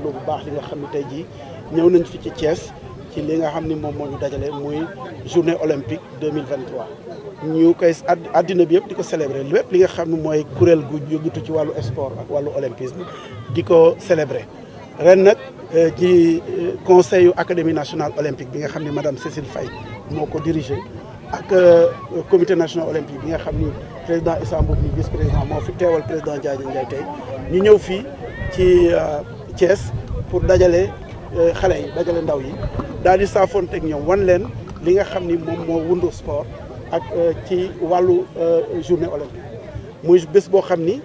rafetlu bu baax li nga xam ne tey jii ñëw nañ fi ci Thiès ci li nga xam ni moom moo ñu dajale muy journée olympique 2023 ñu koy àddina bi yëpp di ko célébrer lépp li nga xam ne mooy kuréel gu yëngatu ci wàllu sport ak wàllu olympisme di ko célébrer ren nag ci conseil académie nationale olympique bi nga xam ne madame Cécile Faye moo ko dirigé ak comité national olympique bi nga xam ni président Issa Mboup ni vice président moo fi teewal président Diagne Ndiaye tey ñu ñëw fii ci Thiès pour dajale xale yi dajale ndaw yi daal di saafoonte ak ñoom wan leen li nga xam ni moom moo wundu sport ak ci wàllu journée olympique muy bés boo xam ni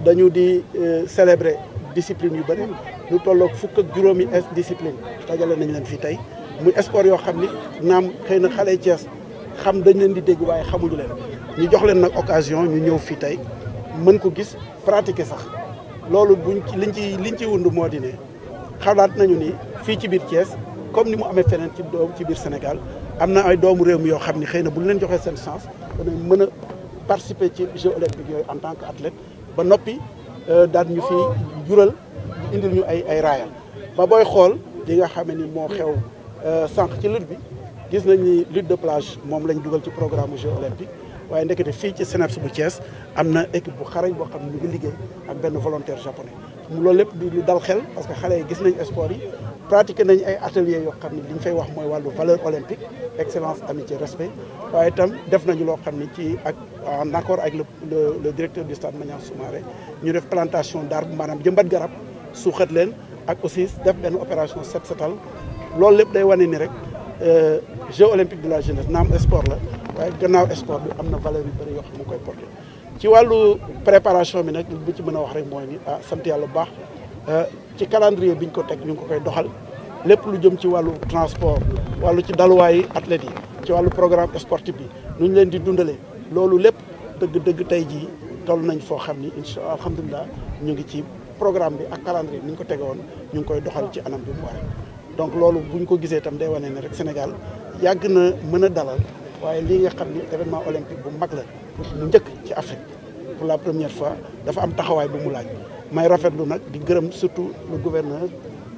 dañu di célébrer discipline yu bëri lu tolloog fukk ak juróomi discipline dajale nañ leen fii tey muy sport yoo xam ni naam xëy na xale Thiès xam dañ leen di dégg waaye xamuñu leen ñu jox leen nag occasion ñu ñëw fii tey mën ko gis pratiquer sax loolu liñ ci wund moo di ne xalaat nañu ni fii ci biir Thiès comme ni mu amee feneen ci biir Sénégal am na ay doomu réew mi yoo xam ni xëy na bu ñu leen joxee seen chance danañ mën a participer ci Jeux olympiques yooyu en tant que athlète ba noppi daal ñu fi jural indil ñu ay raaya ba booy xool li nga xam ni moo xew sànq ci lutte bi gis nañ ni lutte de plage moom lañ dugal ci programme Jeux olympiques waaye ndekete fii ci CNEPS bu Thiès am na équipe bu xarañ boo xam ne ñu ngi liggéey ak benn volontaire japonais loolu lépp di lu dal xel parce que xale yi gis nañ sport yi pratiqué nañ ay ateliers yoo xam ne li ñu fay wax mooy wàllu valeur olympique excellence amitié respect waaye itam def nañu loo xam ne ci ak en accord avec le directeur du stade Maniang Soumaré ñu def plantation d'arbres maanaam jëmbat garab suuxat leen ak aussi def benn opération set setal loolu lépp day wane ni rek Jeux olympiques de la jeunesse naam sport la waaye gannaaw sport bi am na valeur yu bëri yoo xam mu koy porté ci wàllu préparation bi nag li ci mën a wax rek mooy ni sant yàlla bu baax ci calendrier biñ ko teg ñu ngi ko koy doxal lépp lu jëm ci wàllu transport wàllu ci daluwaayu athlètes yi ci wàllu programme sportif bi nu ñu leen di dundalee loolu lépp dëgg tey jii toll nañ foo xam ni incha allah alhamdulilah ñu ngi ci programme bi ak calendrier bi ni ñu ko tege woon ñu ngi koy doxal ci anam bi mu waree donc loolu buñ ko gisee itam day wane ne rek Sénégal yàgg na mën a dalal waaye lii nga xam ni événement olympique bu mag la mu njëkk ci Afrique pour la première fois dafa am taxawaay bu mu laaj may rafetlu nag di gërëm surtout le gouverneur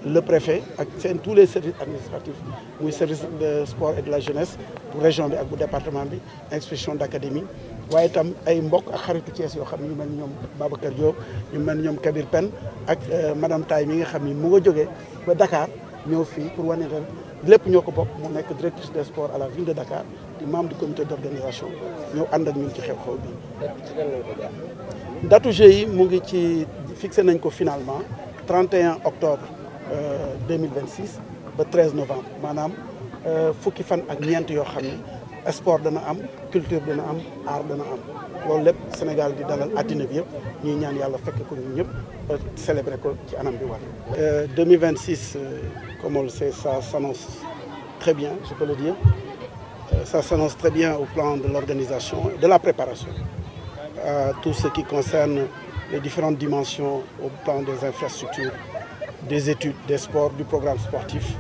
le préfet ak seen tous les services administratifs muy service de sport et de la jeunesse bu région bi ak bu département bi inspection d'académie waaye itam ay mbokk ak xaritu Thiès yoo xam ne ñu mel ni ñoom Babacar Diop ñu mel ni ñoom Kabir Pen ak madame Taye mi nga xam ni mu nga jógee ba Dakar ñëw fii pour wane ren lépp ñoo ko bokk mu nekk directrice des sports à la ville de Dakar di membre du comité d'organisation ñëw ànd ak ñun ci xew-xew bi. datu Jeux yi mu ngi ci fixé nañ ko finalement 31 octobre 2026 ba 13 novembre maanaam fukki fan ak ñeent yoo xam ne sport dana am culture dana am art dana am loolu lépp Sénégal di dalal àddina bi yëpp ñuy ñaan yàlla fekk ko ñun ñëpp ba célébrer ko ci anam bi war. 2026 comme on le sait ça s'annonce très bien je peux le dire ça s'annonce très bien au plan de l'organisation et de la préparation tout ce qui concerne les différentes dimensions au plan des infrastructures des études des sports du programme sportif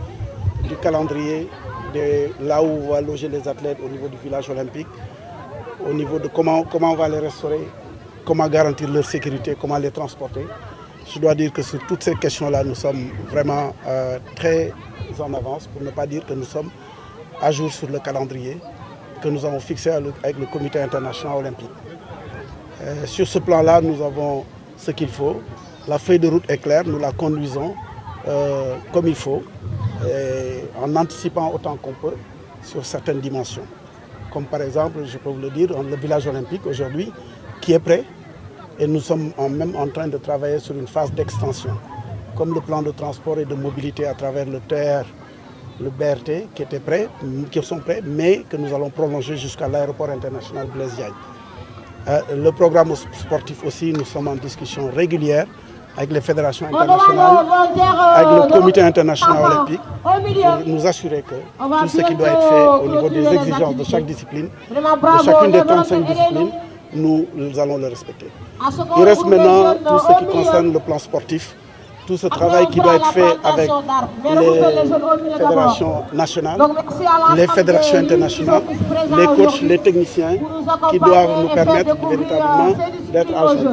du calendrier de là où on va loger les athlètes au niveau du village olympique au niveau de comment on va les restaurer comment garantir leur sécurité comment les transporter je dois dire que sur toutes ces questions-là nous sommes vraiment très en avance pour ne pas dire que nous sommes à jour sur le calendrier que nous avons fixé avec le comité international olympique. Sur ce plan-là, nous avons ce qu'il faut. La feuille de route est claire, nous la conduisons comme il faut, en anticipant autant qu'on peut sur certaines dimensions. Comme par exemple, je peux vous le dire, le village olympique aujourd'hui, qui est prêt, et nous sommes même en train de travailler sur une phase d'extension, comme le plan de transport et de mobilité à travers le TER, le BRT, qui sont prêts, mais que nous allons prolonger jusqu'à l'aéroport international Blaise Diagne. Le programme sportif aussi, nous sommes en discussion régulière avec les fédérations internationales, avec le comité international olympique, pour nous assurer que tout ce qui doit être fait au niveau des exigences de chaque discipline, de chacune des 35 disciplines, nous allons le respecter. Il reste maintenant tout ce qui concerne le plan sportif, tout ce travail qui doit être fait avec les fédérations nationales, les fédérations internationales, les coachs, les techniciens qui doivent nous permettre véritablement d'être à jour.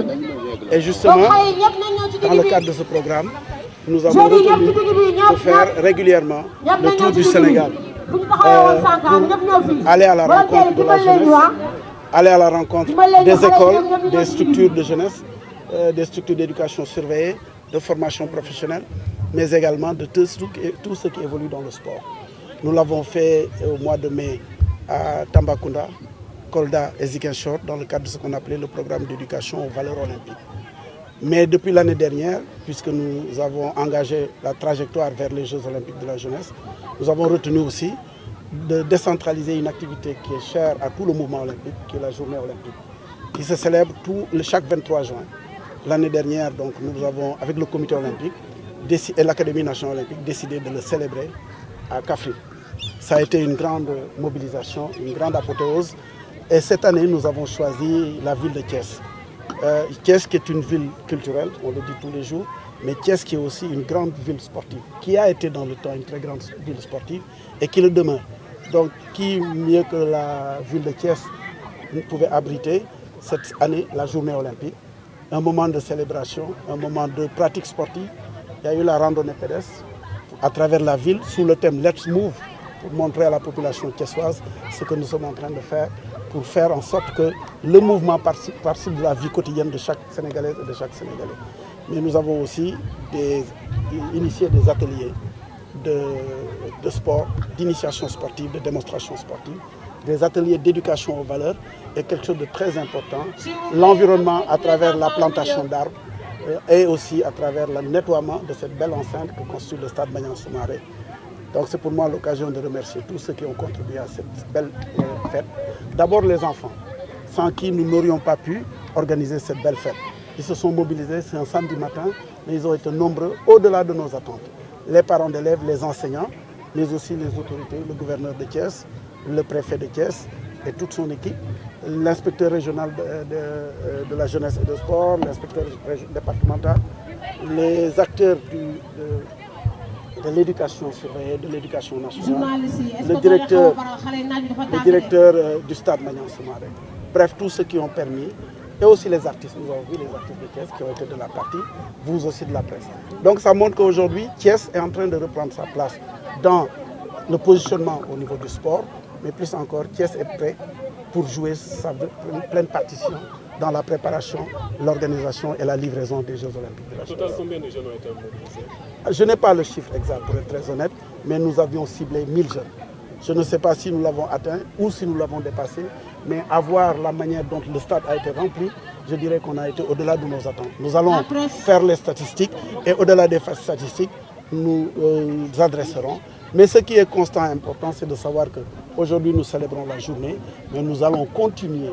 Et justement, dans le cadre de ce programme, nous avons retenu de faire régulièrement le tour du Sénégal pour aller à la rencontre de la jeunesse, aller à la rencontre des écoles, des structures de jeunesse, des structures d'éducation surveillée, de formation professionnelle, mais également de tout ce qui évolue dans le sport. Nous l'avons fait au mois de mai à Tambacounda, Kolda et Ziguinchor dans le cadre de ce qu'on appelait le programme d'éducation aux valeurs olympiques. Mais depuis l'année dernière, puisque nous avons engagé la trajectoire vers les Jeux olympiques de la jeunesse, nous avons retenu aussi de décentraliser une activité qui est chère à tout le mouvement olympique, qui est la journée olympique, qui se célèbre chaque 23 juin. L'année dernière, donc, nous avons, avec le comité olympique et l'Académie nationale olympique, décidé de le célébrer à Kaffrine. Ça a été une grande mobilisation, une grande apothéose. Et cette année, nous avons choisi la ville de Thiès. Thiès qui est une ville culturelle, on le dit tous les jours, mais Thiès qui est aussi une grande ville sportive, qui a été dans le temps une très grande ville sportive et qui le demeure. Donc qui mieux que la ville de Thiès pouvait abriter cette année la journée olympique, un moment de célébration, un moment de pratique sportive. Il y a eu la randonnée pédestre à travers la ville sous le thème Let's Move pour montrer à la population thiessoise ce que nous sommes en train de faire pour faire en sorte que le mouvement participe de la vie quotidienne de chaque Sénégalaise et de chaque Sénégalais. Mais nous avons aussi initié des ateliers de sport, d'initiation sportive, de démonstration sportive, des ateliers d'éducation aux valeurs et quelque chose de très important, l'environnement à travers la plantation d'arbres et aussi à travers le nettoiement de cette belle enceinte que constitue le stade Maniang Soumaré. Donc c'est pour moi l'occasion de remercier tous ceux qui ont contribué à cette belle fête. D'abord les enfants, sans qui nous n'aurions pas pu organiser cette belle fête. Ils se sont mobilisés, c'est un samedi matin, mais ils ont été nombreux au-delà de nos attentes. Les parents d'élèves, les enseignants, mais aussi les autorités, le gouverneur de Thiès, le préfet de Thiès et toute son équipe, l'inspecteur régional de la jeunesse et du sport, l'inspecteur départemental, les acteurs de l'éducation surveillée, de l'éducation nationale, le directeur du stade Maniang Soumaré. Bref, tous ceux qui ont permis, et aussi les artistes, nous avons vu les artistes de Thiès qui ont été de la partie, vous aussi de la presse. Donc ça montre qu'aujourd'hui, Thiès est en train de reprendre sa place dans le positionnement au niveau du sport, mais plus encore, Thiès est prêt pour jouer sa pleine partition dans la préparation, l'organisation et la livraison des Jeux olympiques de la jeunesse. Total, combien de jeunes ont été mobilisés? Je n'ai pas le chiffre exact pour être très honnête, mais nous avions ciblé 1000 jeunes. Je ne sais pas si nous l'avons atteint ou si nous l'avons dépassé, mais à voir la manière dont le stade a été rempli, je dirais qu'on a été au-delà de nos attentes. Nous allons faire les statistiques et au-delà des statistiques, nous adresserons. Mais ce qui est constant et important, c'est de savoir qu'aujourd'hui nous célébrons la journée, mais nous allons continuer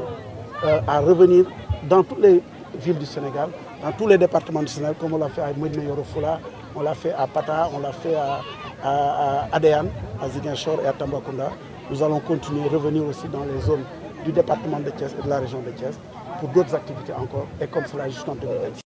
à revenir dans toutes les villes du Sénégal, dans tous les départements du Sénégal, comme on l'a fait à Médina Yoro Foulah, on l'a fait à Pata, on l'a fait à Adéane, à Ziguinchor et à Tambacounda. Nous allons continuer à revenir aussi dans les zones du département de Thiès et de la région de Thiès pour d'autres activités encore, et comme cela jusqu'en 2026.